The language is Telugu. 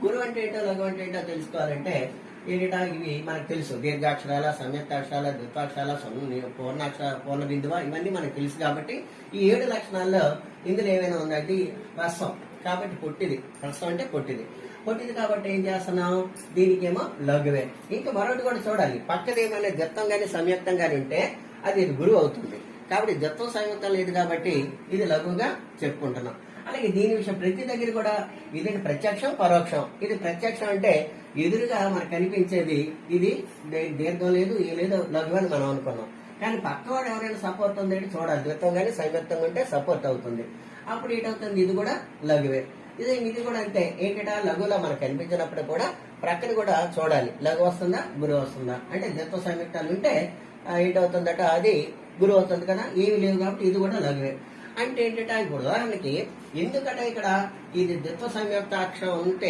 గురువు అంటే ఏంటో లఘు అంటే ఏంటో తెలుసుకోవాలంటే ఏంటంటే ఇవి మనకు తెలుసు. దీర్ఘాక్షరాల, సంయుక్తాక్షరాల, ద్విత్వాక్షరాల, పూర్ణ బిందువ ఇవన్నీ మనకు తెలుసు. కాబట్టి ఈ 7 లక్షణాల్లో ఇందులో ఏమైనా ఉందంటే హ్రస్వం కాబట్టి పొట్టిది. హ్రస్వం అంటే పొట్టిది కాబట్టి ఏం చేస్తున్నాం, దీనికేమో లఘువే. ఇంకా మరొకటి కూడా చూడాలి, పక్కన ఏమైనా ద్విత్వం కానీ సంయుక్తం కానీ ఉంటే అది గురువు అవుతుంది. కాబట్టి ద్విత్వం సంయుక్తం లేదు కాబట్టి ఇది లఘువుగా చెప్పుకుంటున్నాం. అలాగే దీని విషయం ప్రతి దగ్గర కూడా ఇది ప్రత్యక్షం పరోక్షం. ఇది ప్రత్యక్షం అంటే ఎదురుగా మనకు కనిపించేది, ఇది దీర్ఘం లేదు ఏ లేదు లఘు అని మనం అనుకున్నాం. కానీ పక్కవాడు ఎవరైనా సపోర్ట్ ఉందంటే చూడాలి, ద్విత్వం కానీ సంయుక్తం ఉంటే సపోర్ట్ అవుతుంది. అప్పుడు ఏంటవుతుంది, ఇది కూడా లఘువే. ఇది కూడా అంతే. ఏంటంటే లఘువులో మనకు కనిపించినప్పుడు కూడా ప్రక్కన కూడా చూడాలి, లఘు వస్తుందా గురువు వస్తుందా. అంటే ద్విత్వ సంయుక్తాలు ఉంటే ఏంటవుతుందట, అది గురువు అవుతుంది కదా. ఏమి లేవు కాబట్టి ఇది కూడా లఘువే. అంటే ఏంటంటే ఇప్పుడు ఉదాహరణకి ఎందుకంటే ఇక్కడ ఇది ద్విత్వ సంయుక్త అక్షరం ఉంటే